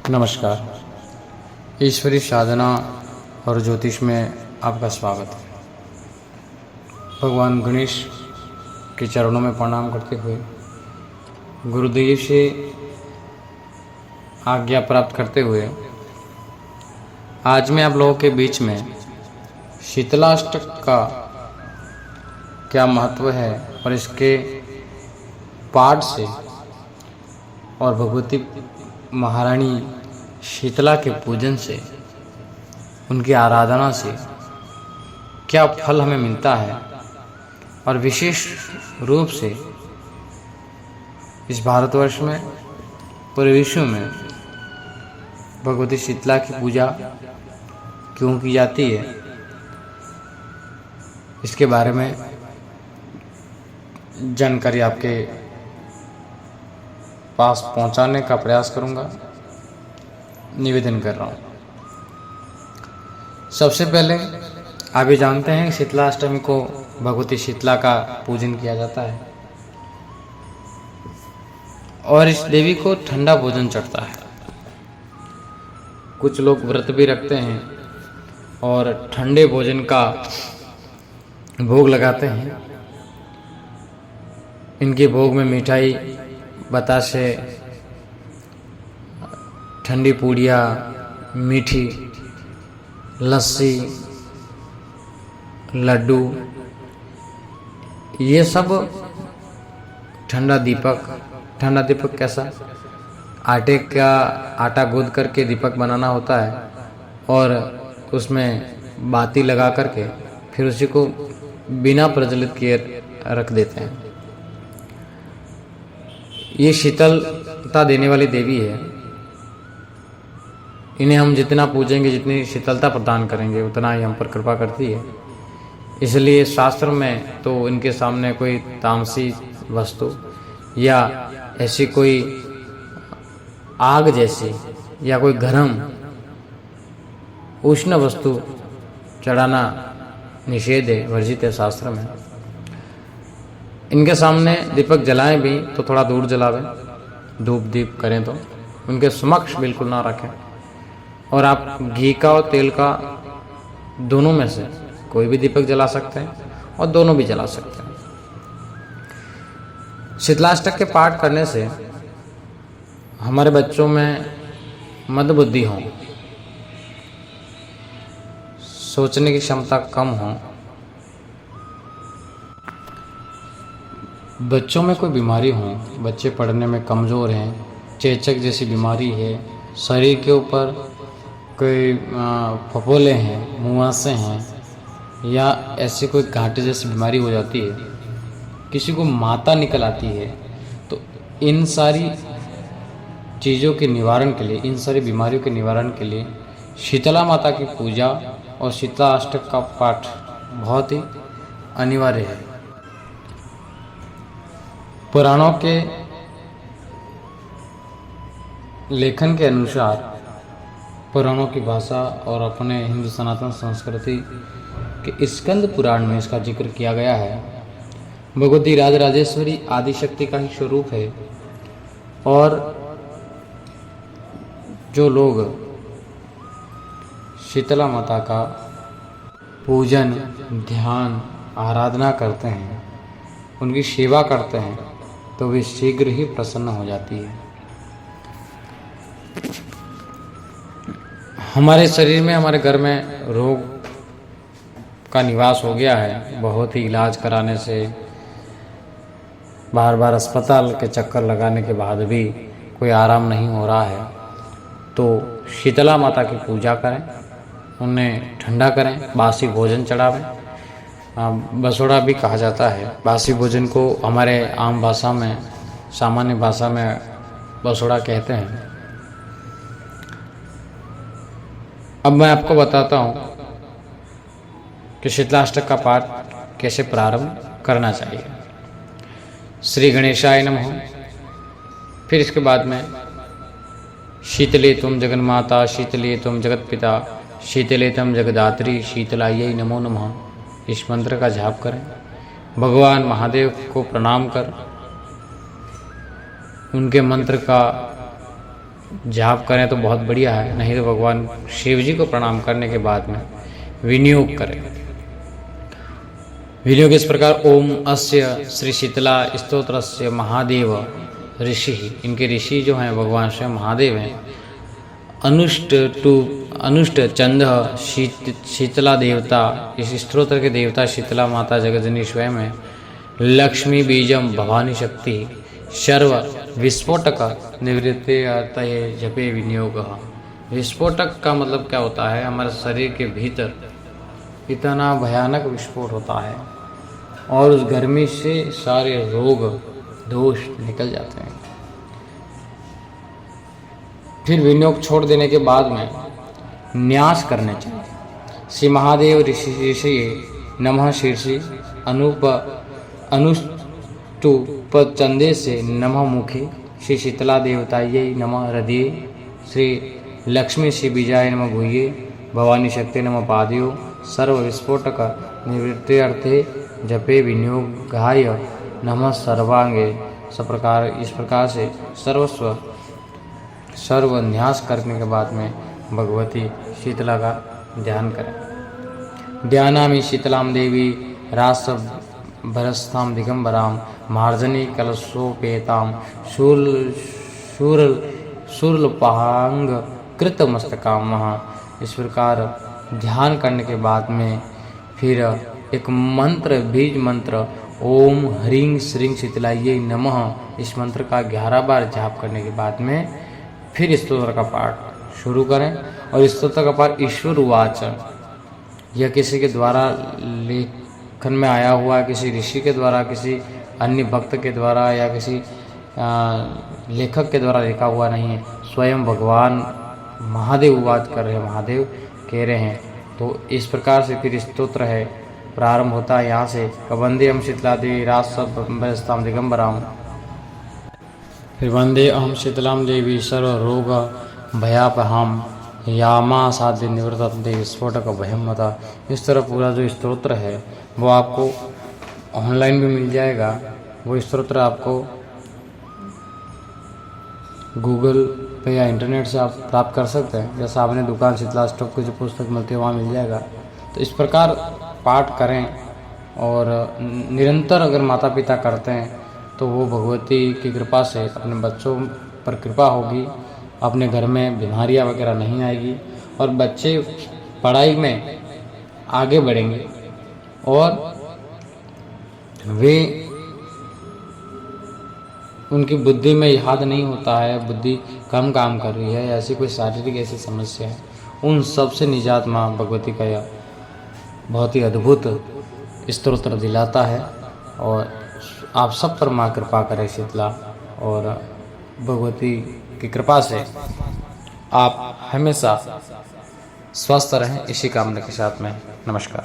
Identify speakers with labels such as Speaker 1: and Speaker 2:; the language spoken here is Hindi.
Speaker 1: नमस्कार। ईश्वरी साधना और ज्योतिष में आपका स्वागत है। भगवान गणेश के चरणों में प्रणाम करते हुए गुरुदेव से आज्ञा प्राप्त करते हुए आज मैं आप लोगों के बीच में शीतलाष्टक का क्या महत्व है और इसके पाठ से और भगवती महारानी शीतला के पूजन से, उनकी आराधना से क्या फल हमें मिलता है और विशेष रूप से इस भारतवर्ष में, पूरे विश्व में भगवती शीतला की पूजा क्यों की जाती है, इसके बारे में जानकारी आपके पास पहुंचाने का प्रयास करूंगा, निवेदन कर रहा हूं। सबसे पहले आप ये जानते हैं कि शीतलाष्टमी को भगवती शीतला का पूजन किया जाता है और इस देवी को ठंडा भोजन चढ़ता है। कुछ लोग व्रत भी रखते हैं और ठंडे भोजन का भोग लगाते हैं। इनके भोग में मिठाई, बतासे, ठंडी पूड़ियाँ, मीठी लस्सी, लड्डू, ये सब ठंडा दीपक कैसा, आटा गूंद करके दीपक बनाना होता है और उसमें बाती लगा करके फिर उसी को बिना प्रज्वलित किए रख देते हैं। ये शीतलता देने वाली देवी है। इन्हें हम जितना पूजेंगे, जितनी शीतलता प्रदान करेंगे, उतना ही हम पर कृपा करती है। इसलिए शास्त्र में तो इनके सामने कोई तामसी वस्तु या ऐसी कोई आग जैसी या कोई गरम उष्ण वस्तु चढ़ाना निषेध है, वर्जित है शास्त्र में। इनके सामने दीपक जलाएं भी तो थोड़ा दूर जलावें, धूप दीप करें तो उनके समक्ष बिल्कुल ना रखें। और आप घी का और तेल का दोनों में से कोई भी दीपक जला सकते हैं और दोनों भी जला सकते हैं। शीतलाष्टक के पाठ करने से हमारे बच्चों में मंदबुद्धि हो, सोचने की क्षमता कम हो, बच्चों में कोई बीमारी हो, बच्चे पढ़ने में कमज़ोर हैं, चेचक जैसी बीमारी है, शरीर के ऊपर कोई फफोले हैं, मुहासे हैं या ऐसी कोई घाटे जैसी बीमारी हो जाती है, किसी को माता निकल आती है, तो इन सारी चीज़ों के निवारण के लिए, इन सारी बीमारियों के निवारण के लिए शीतला माता की पूजा और शीतलाष्टक का पाठ बहुत ही अनिवार्य है। पुराणों के लेखन के अनुसार, पुराणों की भाषा और अपने हिंदू सनातन संस्कृति के स्कंद पुराण में इसका जिक्र किया गया है। भगवती राजराजेश्वरी आदिशक्ति का ही स्वरूप है और जो लोग शीतला माता का पूजन, ध्यान, आराधना करते हैं, उनकी सेवा करते हैं, तो वे शीघ्र ही प्रसन्न हो जाती है। हमारे शरीर में, हमारे घर में रोग का निवास हो गया है। बहुत ही इलाज कराने से, बार बार अस्पताल के चक्कर लगाने के बाद भी कोई आराम नहीं हो रहा है, तो शीतला माता की पूजा करें, उन्हें ठंडा करें, बासी भोजन चढ़ावें। बसोड़ा भी कहा जाता है। बासी भोजन को हमारे आम भाषा में, सामान्य भाषा में बसोड़ा कहते हैं। अब मैं आपको बताता हूँ कि शीतलाष्टक का पाठ कैसे प्रारंभ करना चाहिए। श्री गणेशाय नमः। फिर इसके बाद में शीतले तुम जगन्माता, शीतले तुम जगतपिता, शीतले तुम जगदात्री, शीतलायै नमो नमः। इस मंत्र का जाप करें। भगवान महादेव को प्रणाम कर उनके मंत्र का जाप करें तो बहुत बढ़िया है, नहीं तो भगवान शिव जी को प्रणाम करने के बाद में विनियोग करें। विनियोग इस प्रकार, ओम अस्य श्री शीतला स्तोत्रस्य महादेव ऋषि, इनके ऋषि जो हैं भगवान स्वयं महादेव हैं। अनुष्ट चंद शीतला देवता, इस स्तोत्र के देवता शीतला माता जगजनी स्वयं है। लक्ष्मी बीजम भवानी शक्ति, सर्व विस्फोटक निवृत्ति अर्थ जपे विनियोग। विस्फोटक का मतलब क्या होता है? हमारे शरीर के भीतर इतना भयानक विस्फोट होता है और उस गर्मी से सारे रोग दोष निकल जाते हैं। फिर विनियोग छोड़ देने के बाद में न्यास करने चाहिए। श्री महादेव ऋषि नमः शीर्षि अनुष्टुप चंदे से नमः मुखे, श्री शीतला देवतायै नमः हृदये, श्री लक्ष्मी श्री बीजाय नमः भूये, भवानी शक्ति नमः पादयो, सर्व विस्फोटक निवृत्ति अर्थे जपे विनियोगाय नमः सर्वांगे। इस प्रकार से सर्वन्यास करने के बाद में भगवती शीतला का ध्यान करें। ध्यानामि शीतलाम देवी रास भरस्थाम दिगंबराम, मार्जनी कलशोपेताम शूर्लपांग कृत मस्तकाम। इस प्रकार ध्यान करने के बाद में फिर एक मंत्र, बीज मंत्र, ओम ह्रीं श्रीं शीतलायै नमः, इस मंत्र का 11 बार जाप करने के बाद में फिर स्तोत्र का पाठ शुरू करें। और इस स्तोत्र का पाठ ईश्वर उवाच, यह किसी के द्वारा लेखन में आया हुआ, किसी ऋषि के द्वारा, किसी अन्य भक्त के द्वारा या किसी लेखक के द्वारा लिखा हुआ नहीं है, स्वयं भगवान महादेव उवाच कर रहे हैं, महादेव कह रहे हैं। तो इस प्रकार से फिर स्तोत्र है प्रारंभ होता है यहाँ से, वंदे हम शीतला देवी राजस्ताम दिगंबराम। फिर वंदे अहम शीतलाम देवी सर्व रोग भयापहाम, यामा साध्य निवृत्त देवी स्फोटक भयमता। इस तरह पूरा जो स्तोत्र है वो आपको ऑनलाइन भी मिल जाएगा। वो स्तोत्र आपको गूगल पे या इंटरनेट से आप प्राप्त कर सकते हैं। जैसा आपने दुकान शीतला स्टॉक की जो पुस्तक मिलती है वहाँ मिल जाएगा। तो इस प्रकार पाठ करें और निरंतर अगर माता पिता करते हैं तो वो भगवती की कृपा से अपने बच्चों पर कृपा होगी, अपने घर में बीमारियां वगैरह नहीं आएगी और बच्चे पढ़ाई में आगे बढ़ेंगे और वे उनकी बुद्धि में याद नहीं होता है, बुद्धि कम काम कर रही है, ऐसी कोई शारीरिक ऐसी समस्या है, उन सब से निजात माँ भगवती का यह बहुत ही अद्भुत स्तोत्र दिलाता है। और आप सब पर माँ कृपा करे शीतला, और भगवती की कृपा से आप हमेशा स्वस्थ रहें, इसी कामना के साथ में नमस्कार।